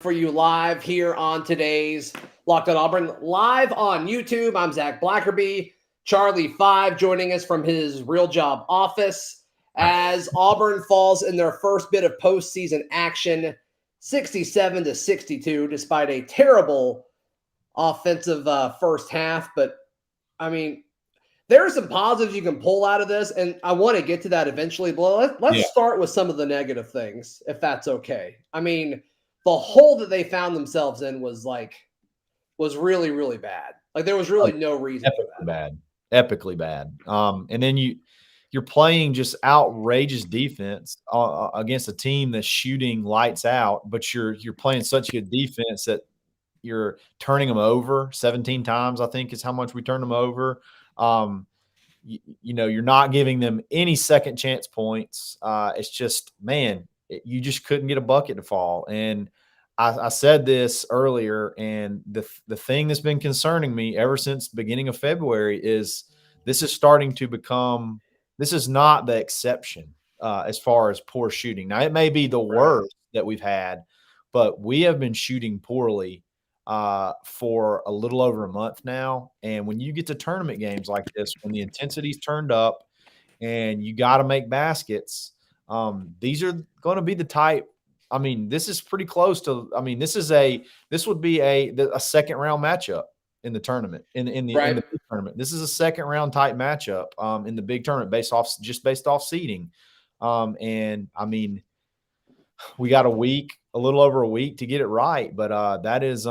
For you live here on today's Locked On Auburn, live on YouTube. I'm Zac Blackerby, Charlie 5 joining us from his real job office as Auburn falls in their first bit of postseason action, 67-62, despite a terrible offensive first half. But, I mean, there are some positives you can pull out of this, and I want to get to that eventually. But let's start with some of the negative things, if that's okay. I mean, the hole that they found themselves in was really, really bad. Like there was really no reason for that. Epically bad. And then you're playing just outrageous defense against a team that's shooting lights out, but you're playing such good defense that you're turning them over 17 times, I think is how much we turned them over. You're not giving them any second chance points. It's just, man, you just couldn't get a bucket to fall. And I said this earlier, and the thing that's been concerning me ever since the beginning of February is this is starting to become – this is not the exception as far as poor shooting. Now, it may be the worst that we've had, but we have been shooting poorly for a little over a month now. And when you get to tournament games like this, when the intensity's turned up and you got to make baskets, these are going to be the type – I mean, this is pretty close to. I mean, this would be a second round matchup in the tournament in the big tournament. This is a second round type matchup in the big tournament based off seeding. And I mean, we got a little over a week to get it right, but it's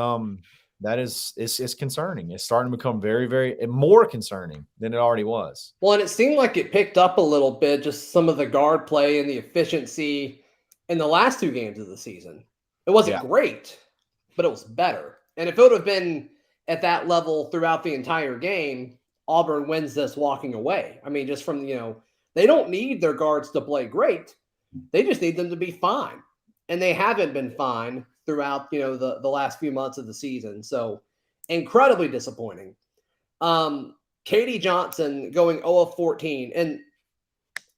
concerning. It's starting to become very, very more concerning than it already was. Well, and it seemed like it picked up a little bit, just some of the guard play and the efficiency in the last two games of the season. It wasn't great, but it was better. And if it would have been at that level throughout the entire game, Auburn wins this walking away. I mean, just from, they don't need their guards to play great. They just need them to be fine. And they haven't been fine throughout, the last few months of the season. So incredibly disappointing. Katie Johnson going 0 of 14. And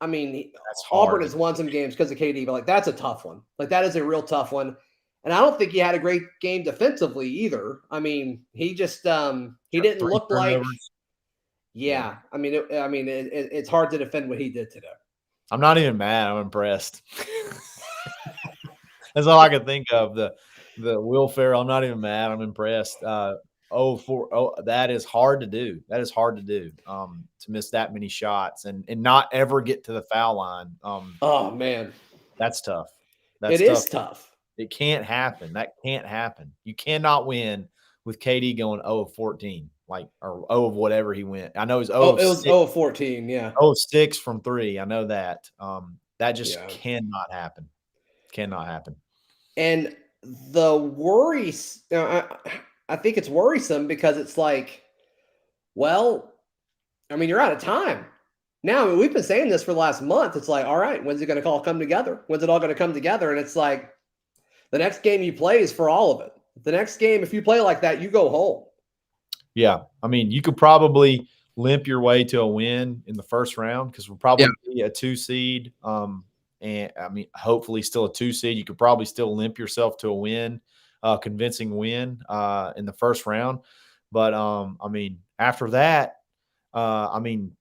I mean, Auburn has won some games because of KD, but that's a tough one. That is a real tough one. And I don't think he had a great game defensively either. I mean, he just he didn't look like. Yeah, I mean, it's hard to defend what he did today. I'm not even mad. I'm impressed. That's all I can think of. The Will Ferrell. I'm not even mad. I'm impressed. That is hard to do. That is hard to do. To miss that many shots and not ever get to the foul line. Oh man, that's tough. It is tough. It can't happen. That can't happen. You cannot win with KD going 0 of 14, or 0 of whatever he went. I know it was 0 of 6. It was 0 of 14, yeah. 0 of 6 from 3. I know that. That just cannot happen. Cannot happen. And the worries, I think it's worrisome because it's you're out of time. Now, we've been saying this for the last month. It's all right, when's it going to all come together? When's it all going to come together? And it's the next game you play is for all of it. The next game, if you play like that, you go home. Yeah. I mean, you could probably limp your way to a win in the first round because we'll probably be a 2 seed. And I mean, hopefully still a 2 seed. You could probably still limp yourself to a win. Convincing win in the first round. But, after that,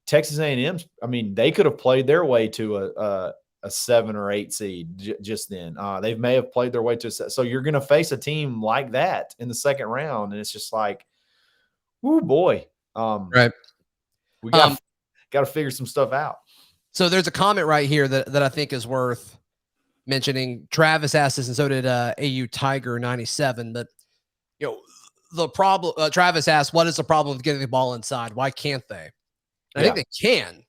Texas A&M, they could have played their way to a 7 or 8 seed just then. They may have played their way to so you're going to face a team like that in the second round, and it's just oh boy. Right. We got to figure some stuff out. So there's a comment right here that I think is worth mentioning. Travis asked this, and so did AU Tiger 97. But the problem. Travis asked, "What is the problem with getting the ball inside? Why can't they?" I think they can,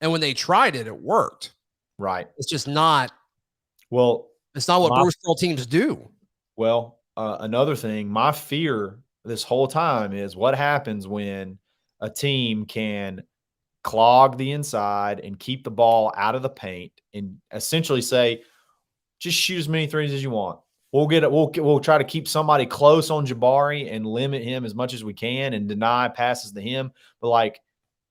and when they tried it, it worked. Right. It's just not. Well, it's not what Bruce Pearl teams do. Well, another thing, my fear this whole time is what happens when a team can clog the inside and keep the ball out of the paint and essentially say, just shoot as many threes as you want. We'll try to keep somebody close on Jabari and limit him as much as we can and deny passes to him. But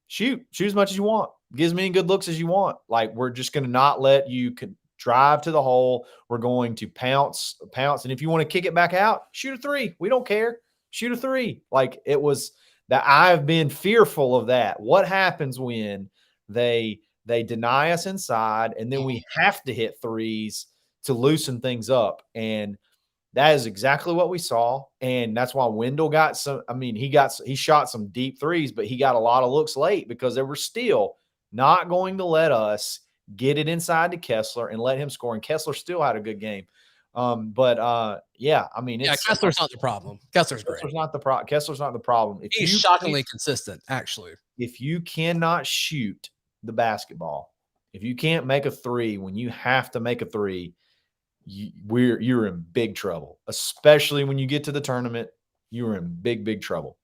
shoot as much as you want. Get as many good looks as you want. We're just going to not let you drive to the hole. We're going to pounce. And if you want to kick it back out, shoot a three. We don't care. Shoot a three. Like, it was that I've been fearful of that. What happens when they deny us inside and then we have to hit threes to loosen things up? And that is exactly what we saw. And that's why Wendell got some. I mean, he shot some deep threes, but he got a lot of looks late because they were still not going to let us get it inside to Kessler and let him score. And Kessler still had a good game. Yeah, I mean, Kessler's not the problem. Kessler's great. Kessler's not the problem. He's shockingly consistent, actually. If you cannot shoot the basketball, if you can't make a three when you have to make a three, you're in big trouble. Especially when you get to the tournament, you're in big trouble.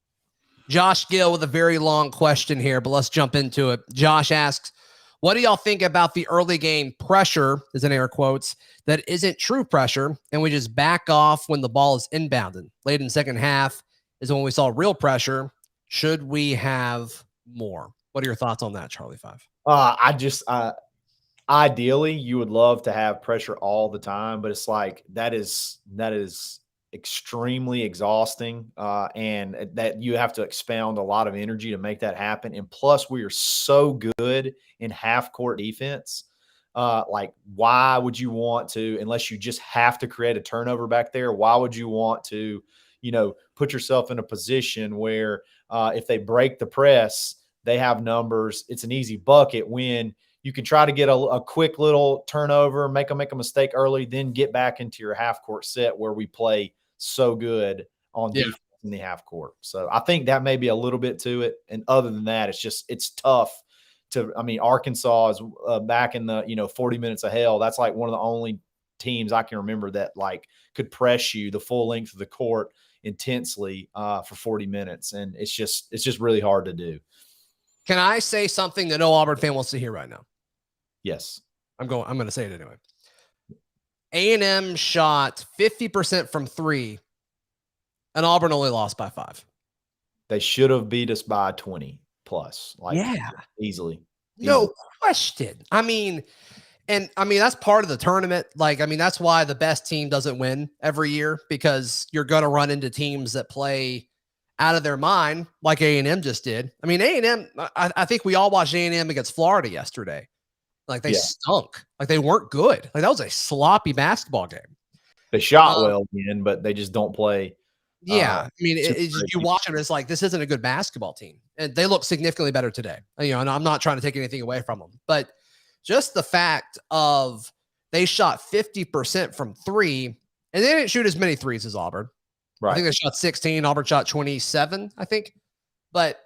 Josh Gill with a very long question here, but let's jump into it. Josh asks, what do y'all think about the early game pressure, is in air quotes, that isn't true pressure, and we just back off when the ball is inbounded? Late in the second half is when we saw real pressure. Should we have more? What are your thoughts on that, Charlie Five? Ideally, you would love to have pressure all the time, but it's like that is extremely exhausting, and that you have to expound a lot of energy to make that happen. And plus, we are so good in half-court defense. Like, why would you want to, unless you just have to create a turnover back there, why would you want to, put yourself in a position where if they break the press, they have numbers, it's an easy bucket, when you can try to get a quick little turnover, make a mistake early, then get back into your half-court set where we play so good on defense in the half-court. So I think that may be a little bit to it. And other than that, it's tough to – I mean, Arkansas is back in the, 40 minutes of hell. That's like one of the only teams I can remember that, like, could press you the full length of the court intensely for 40 minutes. And it's just really hard to do. Can I say something that no Auburn fan wants to hear right now? Yes. I'm going to say it anyway. A&M shot 50% from three, and Auburn only lost by 5. They should have beat us by 20 plus. Easily. No question. I mean, that's part of the tournament. That's why the best team doesn't win every year, because you're going to run into teams that play out of their mind, like A&M just did. I mean, A&M, I think we all watched A&M against Florida yesterday. Like, they stunk. Like, they weren't good. Like, that was a sloppy basketball game. They shot well again, but they just don't play. Yeah. You watch them, it's like, this isn't a good basketball team. And they look significantly better today. And I'm not trying to take anything away from them, but just the fact of they shot 50% from three, and they didn't shoot as many threes as Auburn. Right. I think they shot 16. Auburn shot 27, I think. But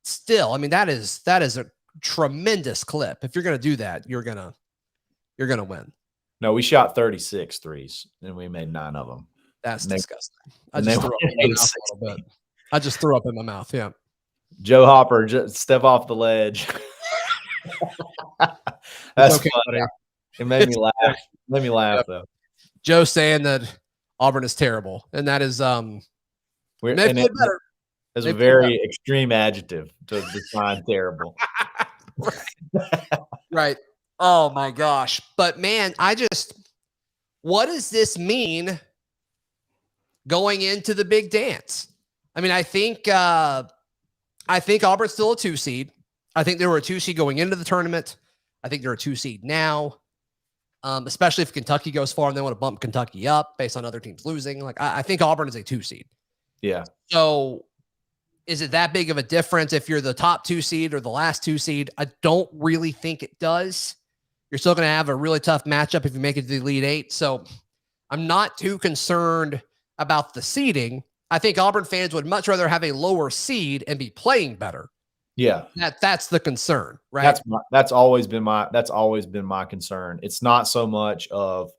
still, that is a tremendous clip. If you're going to do that, you're going to win. No, we shot 36 threes and we made 9 of them. That's disgusting. I just threw up in my mouth a little bit. I just threw up in my mouth. Yeah. Joe Hopper, just step off the ledge. That's okay, funny. It made me laugh. Though. Joe saying that Auburn is terrible, and that is better. It's a very extreme adjective to define terrible. Right. Oh my gosh. But man, what does this mean going into the big dance? I think Auburn's still a 2 seed. I think they were a 2 seed going into the tournament. I think they're a 2 seed now. Especially if Kentucky goes far and they want to bump Kentucky up based on other teams losing. Like, I think Auburn is a 2 seed. Yeah. So is it that big of a difference if you're the top 2 seed or the last 2 seed? I don't really think it does. You're still going to have a really tough matchup if you make it to the Elite 8. So I'm not too concerned about the seeding. I think Auburn fans would much rather have a lower seed and be playing better. Yeah. That's the concern, right? That's always been my concern. It's not so much of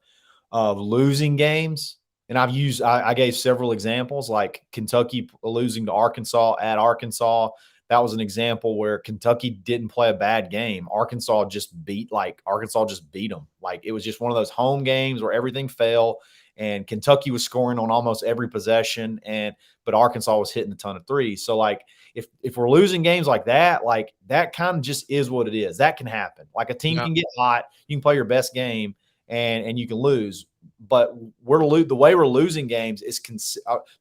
losing games. And I gave several examples, like Kentucky losing to Arkansas at Arkansas. That was an example where Kentucky didn't play a bad game. Arkansas just beat them. Like, it was just one of those home games where everything fell and Kentucky was scoring on almost every possession, but Arkansas was hitting a ton of threes. So, like, if we're losing games like that kind of just is what it is. That can happen. Like, a team can get hot, you can play your best game, and you can lose. But the way we're losing games is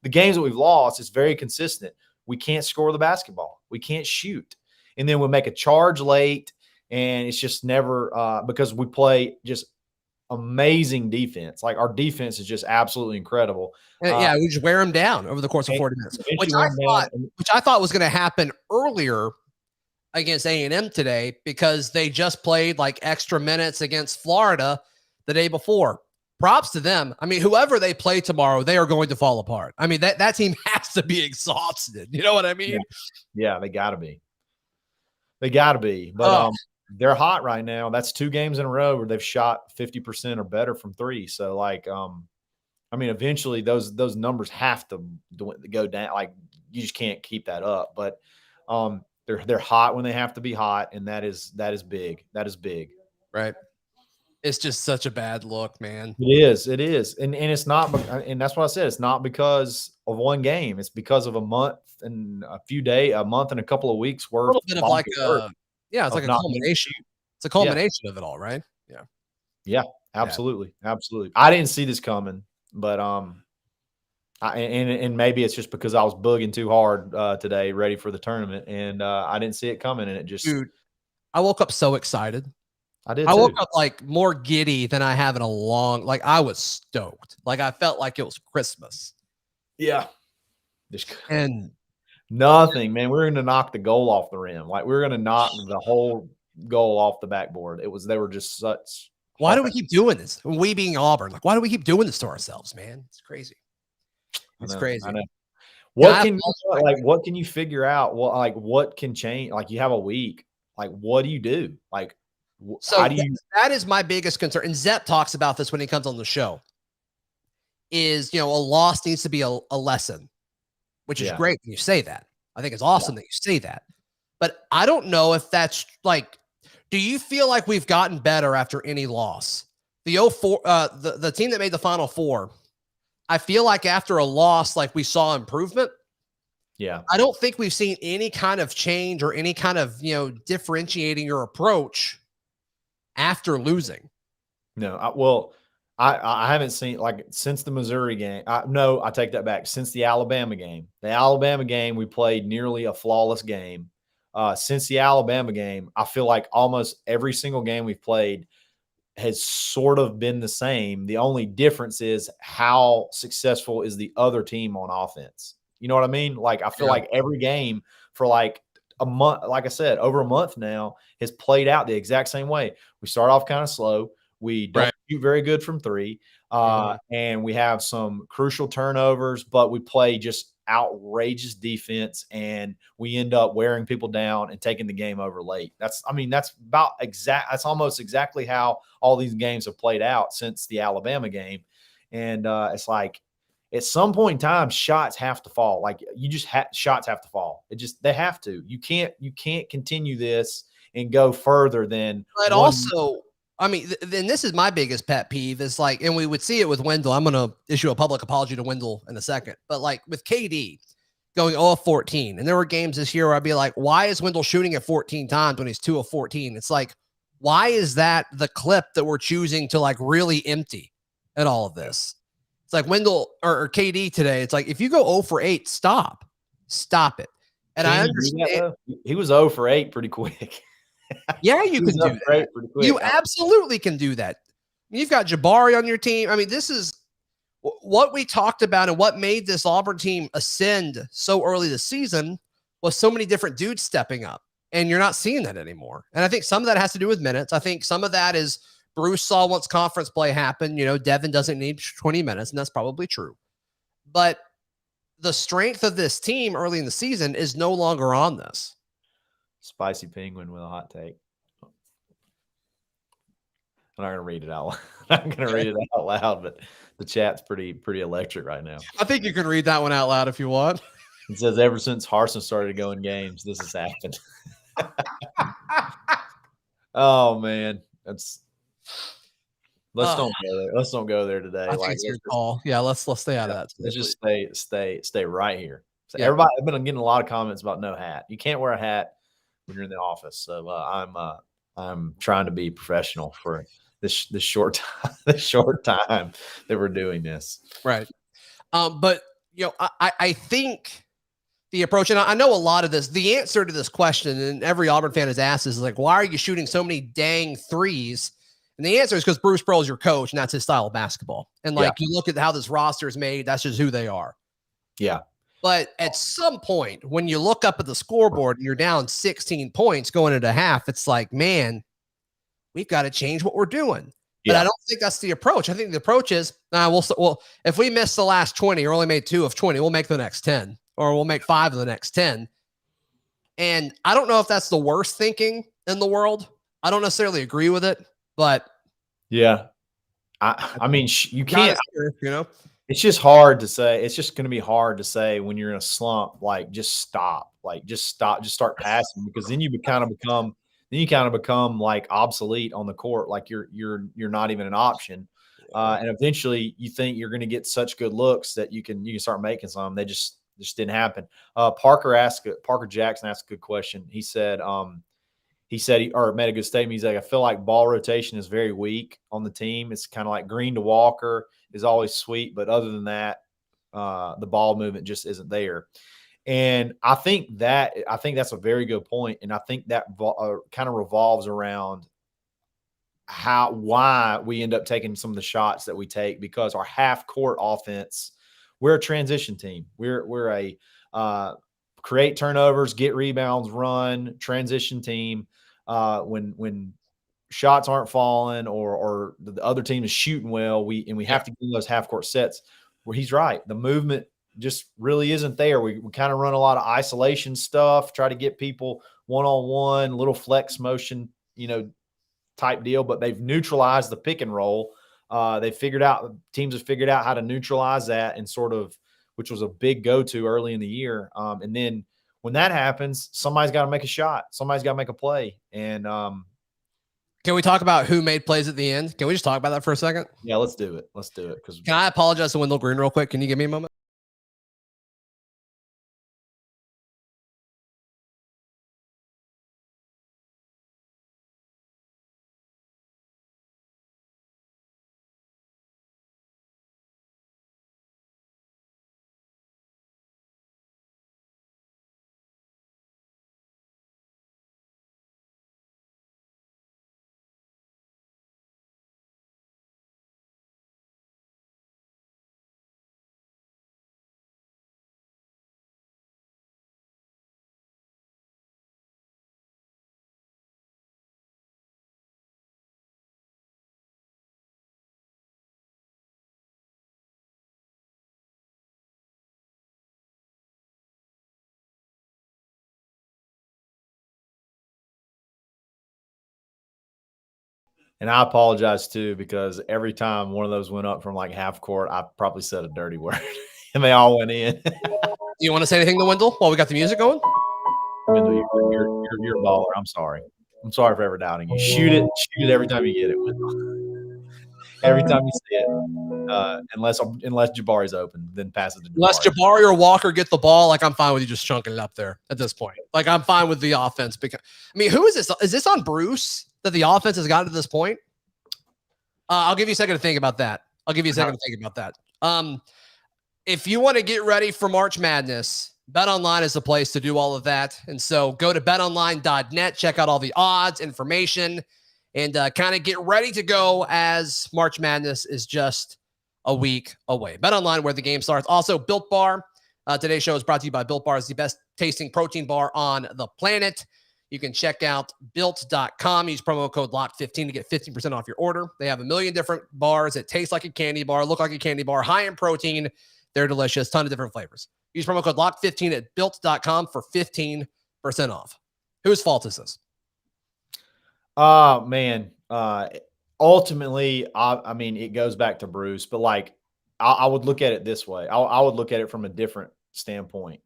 the games that we've lost is very consistent. We can't score the basketball. We can't shoot. And then we'll make a charge late, and it's just never because we play just amazing defense. Like our defense is just absolutely incredible. Yeah, we just wear them down over the course of 40 minutes, which I thought was going to happen earlier against A&M today because they just played like extra minutes against Florida the day before. Props to them. I mean, whoever they play tomorrow, they are going to fall apart. I mean, that team has to be exhausted. You know what I mean? Yeah, they got to be. They got to be. But they're hot right now. That's 2 games in a row where they've shot 50% or better from 3. So, like, I mean, eventually those numbers have to go down. Like, you just can't keep that up. But they're hot when they have to be hot, and that is big. That is big. Right. It's just such a bad look, man. It is. And it's not, and that's what I said. It's not because of one game. It's because of a month and a month and a couple of weeks worth. A little bit of like it's like a culmination. It's a culmination of it all, right? Yeah. Yeah, absolutely. Yeah. Absolutely. I didn't see this coming, but and maybe it's just because I was bugging too hard today, ready for the tournament, and I didn't see it coming, and it just. Dude, I woke up so excited. I did. I woke up like more giddy than I have in a long. Like I was stoked. Like I felt like it was Christmas. Yeah. And nothing, man. We're going to knock the goal off the rim. Like we're going to knock the whole goal off the backboard. They were just such. Why do we keep doing this? We being Auburn, like why do we keep doing this to ourselves, man? It's crazy. It's crazy. I know. What can you figure out? What can change? Like you have a week. Like what do you do? Like that is my biggest concern. And Zepp talks about this when he comes on the show. Is a loss needs to be a lesson, which is great when you say that. I think it's awesome that you say that. But I don't know if that's like, do you feel like we've gotten better after any loss? The 04, the team that made the Final Four, I feel like after a loss, like we saw improvement. Yeah. I don't think we've seen any kind of change or any kind of, differentiating your approach after losing. No, I haven't seen like since the Missouri game. I take that back. Since the Alabama game, we played nearly a flawless game. Since the Alabama game, I feel like almost every single game we've played has sort of been the same. The only difference is how successful is the other team on offense. You know what I mean? Like I feel like every game for like a month, like I said, over a month now has played out the exact same way. We start off kind of slow. We don't shoot very good from 3. And we have some crucial turnovers, but we play just outrageous defense and we end up wearing people down and taking the game over late. That's almost exactly how all these games have played out since the Alabama game. And it's like, at some point in time, shots have to fall. Like shots have to fall. They have to. You can't continue this and go further than. But also, I mean, then this is my biggest pet peeve is like, and we would see it with Wendell. I'm going to issue a public apology to Wendell in a second. But like with KD going 0 of 14, and there were games this year where I'd be like, why is Wendell shooting it 14 times when he's 2 of 14? It's like, why is that the clip that we're choosing to like really empty at all of this? It's like Wendell or KD today. It's like, if you go 0 for 8, stop it. And I understand he was 0 for 8 pretty quick. Yeah, you can do that. You absolutely can do that. You've got Jabari on your team. I mean, this is what we talked about and what made this Auburn team ascend so early this season was so many different dudes stepping up. And you're not seeing that anymore. And I think some of that has to do with minutes. I think some of that is Bruce saw once conference play happen, Devin doesn't need 20 minutes, and that's probably true. But the strength of this team early in the season is no longer on this. Spicy Penguin with a hot take. I'm not going to read it out loud. I'm going to read it out loud, but the chat's pretty electric right now. I think you can read that one out loud if you want. It says, ever since Harsin started going games, this has happened. Oh, man. Let's don't go there. Let's don't go there today. I think it's your call. Yeah, let's stay out of that. Let's just stay right here. So everybody, I've been getting a lot of comments about no hat. You can't wear a hat when you're in the office. So I'm trying to be professional for the short time, the short time that we're doing this. Right. But I think the approach, and I know a lot of this, the answer to this question, and every Auburn fan has asked, is like, why are you shooting so many dang threes? And the answer is because Bruce Pearl is your coach, and that's his style of basketball. And you look at how this roster is made, that's just who they are. Yeah. But at some point, when you look up at the scoreboard and you're down 16 points going into half, it's like, man, we've got to change what we're doing. But I don't think that's the approach. I think the approach is, well, if we miss the last 20 or only made 2 of 20, we'll make the next 10, or we'll make 5 of the next 10. And I don't know if that's the worst thinking in the world. I don't necessarily agree with it, but yeah, I mean, you can't, it's just hard to say. It's just going to be hard to say when you're in a slump, like just stop, just start passing, because then you kind of become like obsolete on the court. Like you're not even an option. And eventually you think you're going to get such good looks that you can start making some. They just didn't happen. Parker Jackson asked a good question. He said he made a good statement. He's like, I feel like ball rotation is very weak on the team. It's kind of like Green to Walker is always sweet, but other than that, the ball movement just isn't there. And I think that's a very good point. And I think that kind of revolves around why we end up taking some of the shots that we take, because our half court offense, we're a transition team. We're a create turnovers, get rebounds, run transition team. When shots aren't falling or the other team is shooting well, we have to get those half court sets where he's right. The movement just really isn't there. We kind of run a lot of isolation stuff, try to get people one-on-one, little flex motion, type deal, but they've neutralized the pick and roll. Teams have figured out how to neutralize that, and which was a big go-to early in the year. And then when that happens, somebody's got to make a shot. Somebody's got to make a play. And can we talk about who made plays at the end? Can we just talk about that for a second? Yeah, let's do it. Can I apologize to Wendell Green real quick? Can you give me a moment? And I apologize too, because every time one of those went up from like half court, I probably said a dirty word and they all went in. Do you want to say anything to Wendell while we got the music going? Wendell, you're a baller. I'm sorry. I'm sorry for ever doubting you. Shoot it every time you get it, Wendell. Every time you see it, unless Jabari's open, then pass it to Jabari. Unless Jabari or Walker get the ball, I'm fine with you just chunking it up there at this point. I'm fine with the offense, because who is this? Is this on Bruce that the offense has gotten to this point? I'll give you a second to think about that. If you want to get ready for March Madness, BetOnline is the place to do all of that. And so go to betonline.net, check out all the odds, information, and kind of get ready to go as March Madness is just a week away. BetOnline, where the game starts. Also, Built Bar. Today's show is brought to you by Built Bar. It's the best tasting protein bar on the planet. You can check out built.com. Use promo code LOCK15 to get 15% off your order. They have a million different bars that taste like a candy bar, look like a candy bar, high in protein. They're delicious. Ton of different flavors. Use promo code LOCK15 at built.com for 15% off. Whose fault is this? Man. Ultimately, it goes back to Bruce, but I would look at it this way. I would look at it from a different standpoint.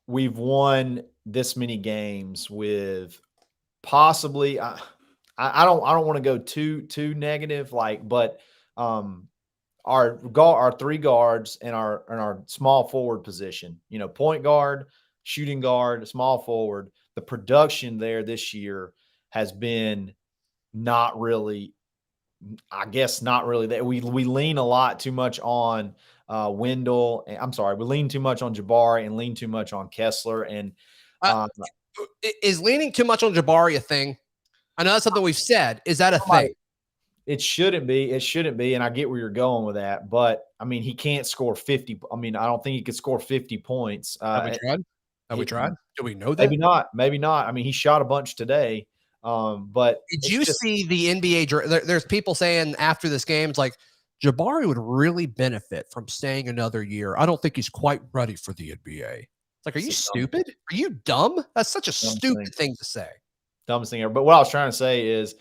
We've won this many games with possibly, I don't want to go too negative, but our three guards and our small forward position, point guard, shooting guard, small forward, the production there this year has been not really. I guess not really. That we lean a lot too much on Wendell. I'm sorry, we lean too much on Jabari and lean too much on Kessler. And Uh, is leaning too much on Jabari a thing? I know that's something we've said. Is that a thing? It shouldn't be. It shouldn't be. And I get where you're going with that. But, I mean, he can't score 50. I mean, I don't think he could score 50 points. Have we tried? Have we tried? Do we know that? Maybe not. Maybe not. I mean, he shot a bunch today. But did you see the NBA? There's people saying after this game, it's like Jabari would really benefit from staying another year. I don't think he's quite ready for the NBA. It's like, are you stupid? Are you dumb? That's such a stupid thing to say. Dumbest thing ever. But what I was trying to say is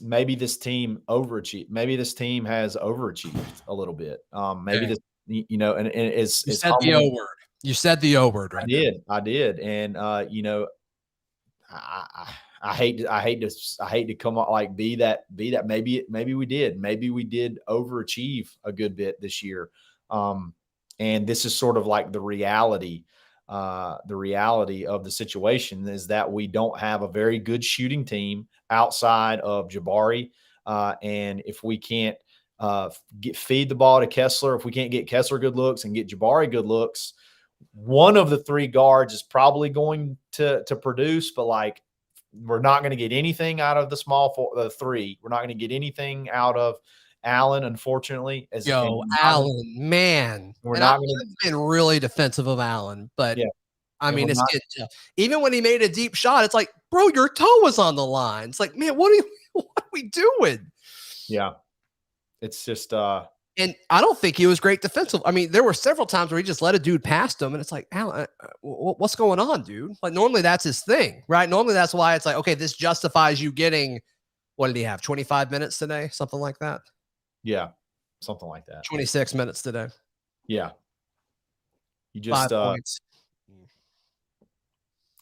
maybe this team overachieved. Maybe this team has overachieved a little bit. Maybe this, you know, and it's you said the O word. You said the O word, right? I did. And you know, I hate to come out like be that maybe we did overachieve a good bit this year. And this is sort of like the reality of the situation is that we don't have a very good shooting team outside of Jabari. And if we can't feed the ball to Kessler, if we can't get Kessler good looks and get Jabari good looks, one of the three guards is probably going to produce, but like we're not going to get anything out of the three. We're not going to get anything out of Allen, unfortunately. Allen, man. We're not going to been really defensive of Allen, but I mean, it's getting even when he made a deep shot, it's like, bro, your toe was on the line. It's like, man, what are we doing? Yeah. It's just and I don't think he was great defensive. I mean, there were several times where he just let a dude past him, and it's like, Allen, what's going on, dude? Like, normally that's his thing, right? Normally that's why it's like, okay, this justifies you getting, what did he have, 25 minutes today? Something like that? Yeah, something like that. 26 minutes today. Yeah. You just 5 points.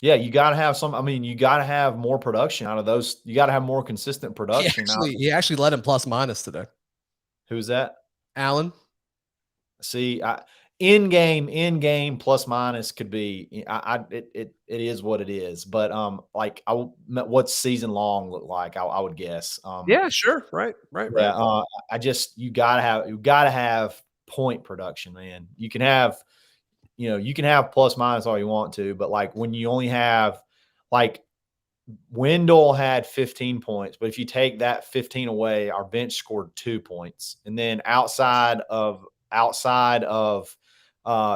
Yeah, you got to have some. I mean, you got to have more production out of those. You got to have more consistent production. He actually led him plus minus today. Who's that? Allen. See, in game plus minus could be. It is what it is. But like, what's season long look like? I would guess. Yeah, sure, right. Yeah, you gotta have point production, man. You can have plus minus all you want to, but like when you only have like Wendell had 15 points, but if you take that 15 away, our bench scored 2 points. And then outside of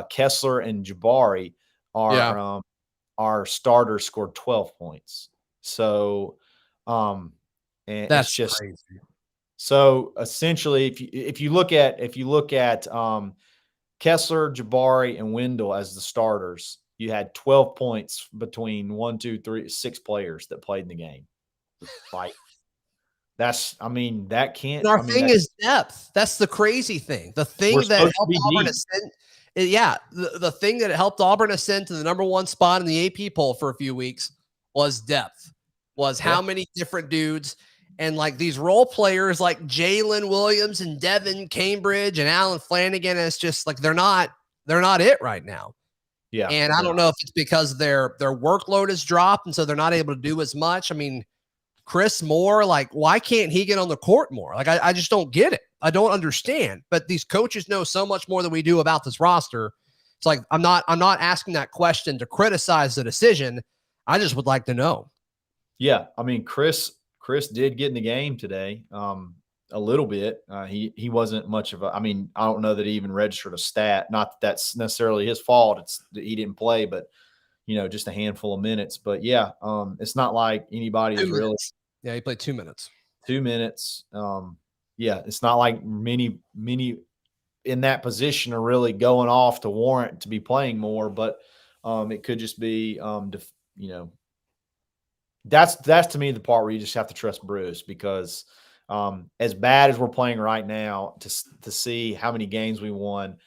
Kessler and Jabari, our starters scored 12 points. So and that's it's just crazy. So essentially, if you look at Kessler, Jabari, and Wendell as the starters, you had 12 points between 6 players that played in the game. Like that can't. Our thing is depth. That's the crazy thing. The thing that helped Auburn ascend. Yeah, the thing that helped Auburn ascend to the #1 spot in the AP poll for a few weeks was depth. Was how many different dudes. And like these role players like Jalen Williams and Devin Cambridge and Alan Flanagan, it's just like they're not it right now. Yeah. And I don't know if it's because their workload has dropped and so they're not able to do as much. I mean, Chris Moore, like, why can't he get on the court more? Like, I just don't get it. I don't understand. But these coaches know so much more than we do about this roster. It's like I'm not asking that question to criticize the decision. I just would like to know. Yeah, I mean, Chris did get in the game today a little bit. He wasn't much of I mean, I don't know that he even registered a stat. Not that that's necessarily his fault. It's that he didn't play, but, just a handful of minutes. But, yeah, it's not like anybody is really – Yeah, he played 2 minutes. 2 minutes. Yeah, it's not like many in that position are really going off to warrant to be playing more. But it could just be, That's to me the part where you just have to trust Bruce because as bad as we're playing right now, to see how many games we won,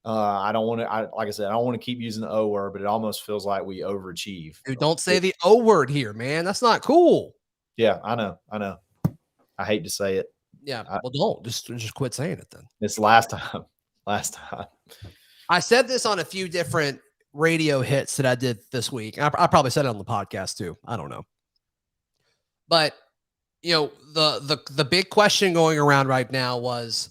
I don't want to. Like I said, I don't want to keep using the O word, but it almost feels like we overachieve. Dude, don't say the O word here, man. That's not cool. Yeah, I know. I hate to say it. Yeah, well, don't just quit saying it then. It's last time. I said this on a few different radio hits that I did this week. I probably said it on the podcast too. I don't know. But the big question going around right now was,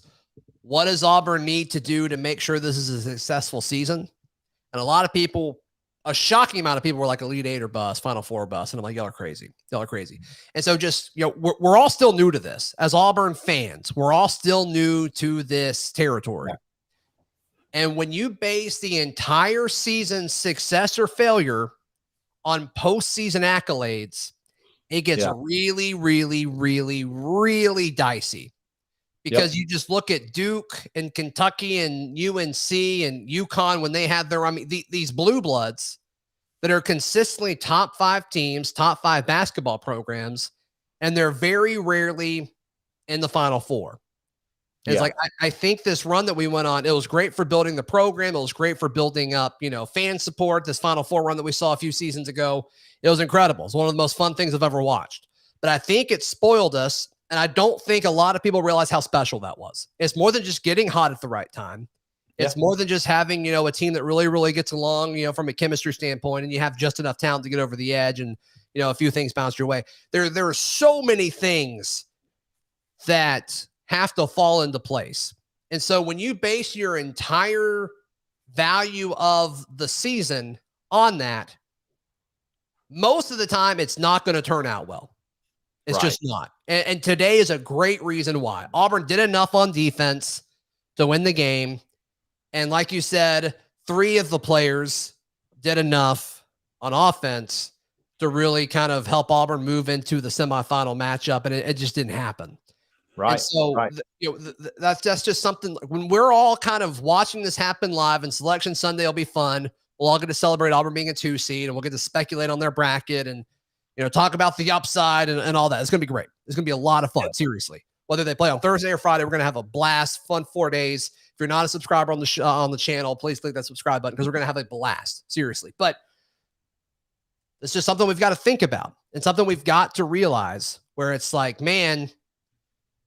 what does Auburn need to do to make sure this is a successful season? And a lot of people, a shocking amount of people were like Elite Eight or bust, Final Four bust. And I'm like, y'all are crazy. Y'all are crazy. And so just, we're all still new to this. As Auburn fans, we're all still new to this territory. Yeah. And when you base the entire season's success or failure on postseason accolades, it gets really, really, really, really dicey. Because you just look at Duke and Kentucky and UNC and UConn when they had their, these blue bloods that are consistently top 5 teams, top 5 basketball programs, and they're very rarely in the Final Four. It's like, I think this run that we went on, it was great for building the program. It was great for building up, fan support. This Final Four run that we saw a few seasons ago, it was incredible. It's one of the most fun things I've ever watched. But I think it spoiled us. And I don't think a lot of people realize how special that was. It's more than just getting hot at the right time. It's more than just having, a team that really, really gets along, from a chemistry standpoint, and you have just enough talent to get over the edge and, a few things bounce your way. There are so many things that have to fall into place. And so when you base your entire value of the season on that, most of the time it's not going to turn out well. It's just not. And today is a great reason why. Auburn did enough on defense to win the game. And like you said, 3 of the players did enough on offense to really kind of help Auburn move into the semifinal matchup. And it just didn't happen. Right. And so that's just something, when we're all kind of watching this happen live, and Selection Sunday will be fun. We'll all get to celebrate Auburn being a 2 seed, and we'll get to speculate on their bracket and, talk about the upside and all that. It's going to be great. It's going to be a lot of fun, seriously. Whether they play on Thursday or Friday, we're going to have a blast, fun 4 days. If you're not a subscriber on the channel, please click that subscribe button because we're going to have a blast, seriously. But it's just something we've got to think about and something we've got to realize, where it's like, man,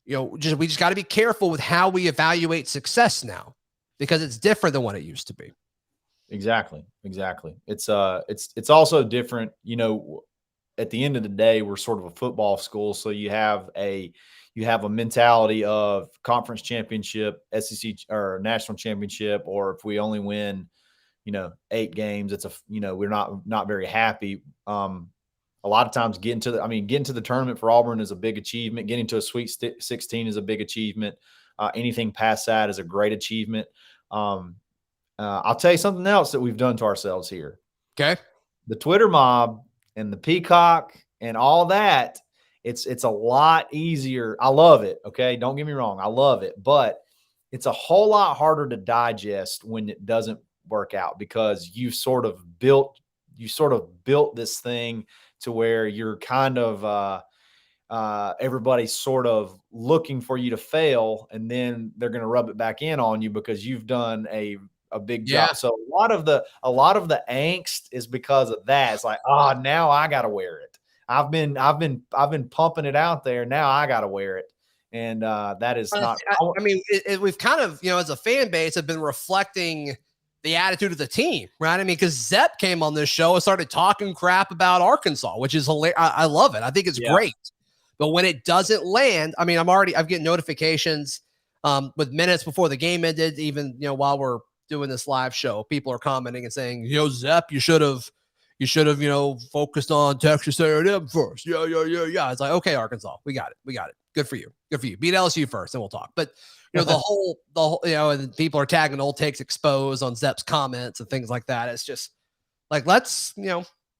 we just got to be careful with how we evaluate success now, because it's different than what it used to be. Exactly. It's also different, at the end of the day, we're sort of a football school. So you have a mentality of conference championship, SEC or national championship, or if we only win, 8 games, it's we're not very happy. A lot of times getting to the tournament for Auburn is a big achievement. Getting to a Sweet 16 is a big achievement. Anything past that is a great achievement. I'll tell you something else that we've done to ourselves here. Okay. The Twitter mob and the Peacock and all that, it's a lot easier. I love it. Okay. Don't get me wrong. I love it, but it's a whole lot harder to digest when it doesn't work out, because you sort of built this thing to where you're kind of, everybody's sort of looking for you to fail, and then they're going to rub it back in on you because you've done a big job. So a lot of the angst is because of that. It's like, now I got to wear it. I've been pumping it out there. Now I got to wear it. And that is not, we've kind of, as a fan base, have been reflecting the attitude of the team, right? Because Zep came on this show and started talking crap about Arkansas, which is hilarious. I love it. I think it's great. But when it doesn't land, I'm getting notifications with minutes before the game ended, even, while we're doing this live show, people are commenting and saying, Zep, you should have, focused on Texas A&M first. Yeah. It's like, okay, Arkansas, we got it. Good for you. Beat LSU first, and we'll talk. But the whole, and people are tagging Old Takes Exposed on Zep's comments and things like that. It's just like, let's,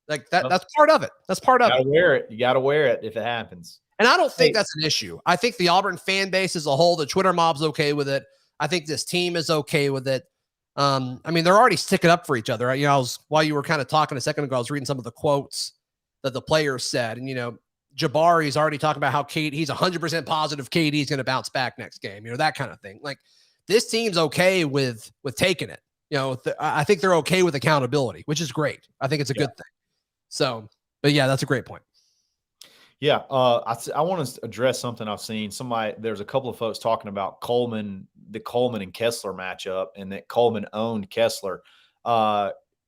like that. That's part of it. That's part of it. You got to wear it if it happens. And I don't think that's an issue. I think the Auburn fan base as a whole, the Twitter mob's okay with it. I think this team is okay with it. They're already sticking up for each other. While you were kind of talking a second ago, I was reading some of the quotes that the players said. And, Jabari's already talking about how he's 100% positive KD's going to bounce back next game, that kind of thing. Like, this team's okay with taking it. I think they're okay with accountability, which is great. I think it's a good thing. So, but yeah, that's a great point. Yeah, I want to address something I've seen. There's a couple of folks talking about the Coleman and Kessler matchup, and that Coleman owned Kessler.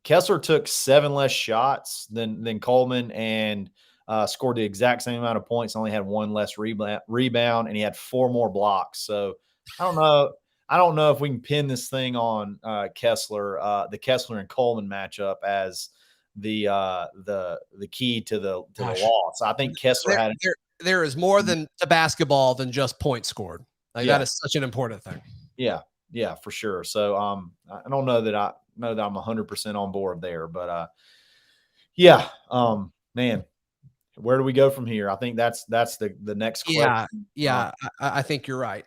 Kessler took 7 less shots than Coleman, and scored the exact same amount of points, only had one less rebound, and he had 4 more blocks. So I don't know if we can pin this thing on Kessler, the Kessler and Coleman matchup as the key to the loss. I think Kessler there is more than to basketball than just points scored. That is such an important thing. Yeah, for sure. So I don't know that I'm 100% on board there, but man, where do we go from here? I think that's the next question. Yeah. I think you're right.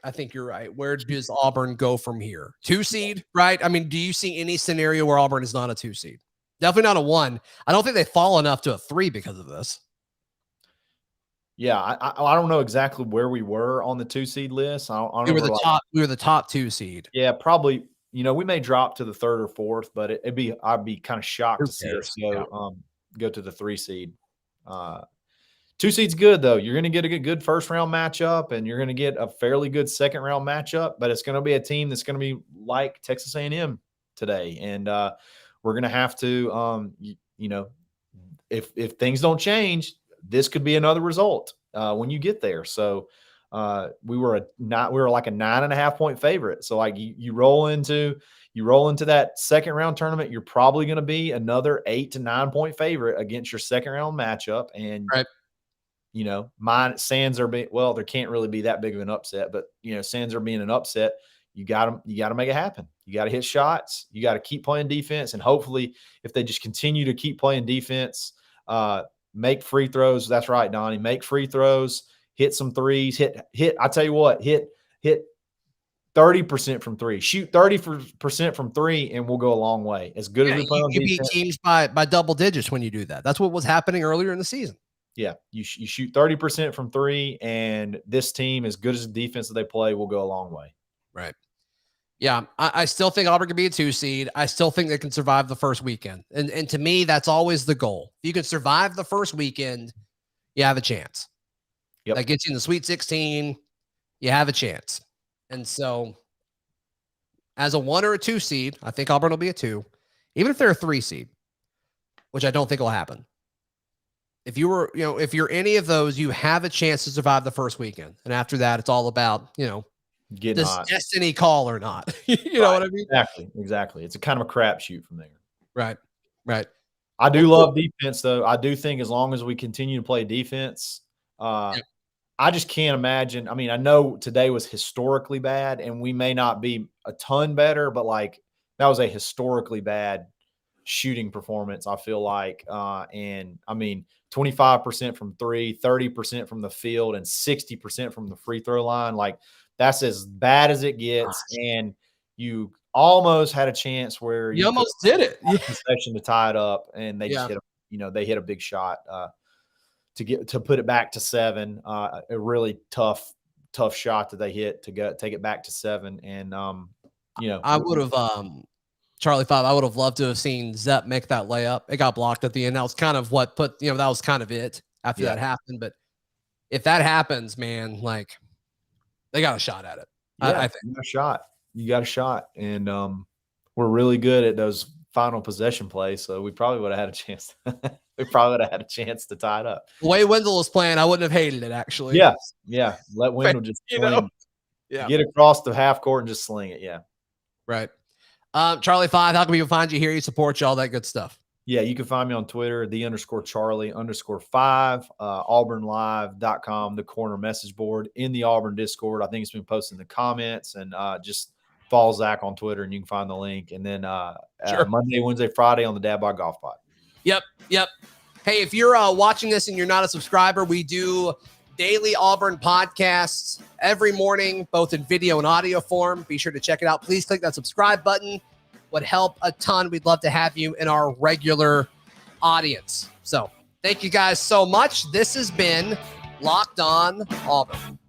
Where does Auburn go from here? 2 seed, right? I mean, do you see any scenario where Auburn is not a 2 seed? Definitely not a 1. I don't think they fall enough to a 3 because of this. Yeah, I don't know exactly where we were on the 2 seed list. We were the top 2 seed. Yeah, probably. We may drop to the 3rd or 4th, but I'd be kind of shocked to see us go to the 3 seed. 2 seed's good though. You're going to get a good first round matchup, and you're going to get a fairly good second round matchup. But it's going to be a team that's going to be like Texas A&M today, and we're going to have to, if things don't change, this could be another result when you get there. So we were like a 9.5 point favorite. So like you roll into that second round tournament, you're probably going to be another 8 to 9 point favorite against your second round matchup. And right. Sands are there can't really be that big of an upset, but Sands are being an upset. You got to make it happen. You got to hit shots. You got to keep playing defense. And hopefully if they just continue to keep playing defense, make free throws. That's right, Donnie. Make free throws, hit some threes, hit. I tell you what, hit 30% from 3, shoot 30% from 3, and we'll go a long way. As good as we play on defense. You beat teams by double digits when you do that. That's what was happening earlier in the season. Yeah, you shoot 30% from 3, and this team, as good as the defense that they play, will go a long way. Right. Yeah, I still think Auburn could be a 2 seed. I still think they can survive the first weekend. And to me, that's always the goal. If you can survive the first weekend, you have a chance. Yep. That gets you in the Sweet 16, you have a chance. And so as a 1 or a 2 seed, I think Auburn will be a 2. Even if they're a 3 seed, which I don't think will happen. If you're any of those, you have a chance to survive the first weekend. And after that, it's all about, does destiny call or not? You know what I mean? Exactly. It's a kind of a crapshoot from there. Right. I do love defense, though. I do think as long as we continue to play defense, I just can't imagine. I mean, I know today was historically bad, and we may not be a ton better, but like that was a historically bad shooting performance, I feel like. And I mean, 25% from 3, 30% from the field, and 60% from the free throw line. Like that's as bad as it gets. Gosh. And you almost had a chance where you almost did it. Possession to tie it up, and they just hit they hit a big shot to put it back to 7. A really tough shot that they hit to take it back to 7. And I would have Charlie 5, I would have loved to have seen Zep make that layup. It got blocked at the end. That was kind of what that was kind of it after that happened. But if that happens, man, like they got a shot at it. Yeah, I think you got a shot. And we're really good at those final possession plays. So we probably would have had a chance. We probably would have had a chance to tie it up. The way Wendell was playing, I wouldn't have hated it, actually. Yeah. Let Wendell just get across the half court and just sling it. Yeah. Right. Charlie 5, how can people find you here? You support you, all that good stuff. Yeah, you can find me on Twitter, _Charlie_5, auburnlive.com, the corner message board, in the Auburn Discord. I think it's been posted in the comments, and just follow Zach on Twitter and you can find the link. And then Monday, Wednesday, Friday on the Dad Bod Golf Pod. Yep. Hey, if you're watching this and you're not a subscriber, we do daily Auburn podcasts every morning, both in video and audio form. Be sure to check it out. Please click that subscribe button. Would help a ton. We'd love to have you in our regular audience. So thank you guys so much. This has been Locked On Auburn.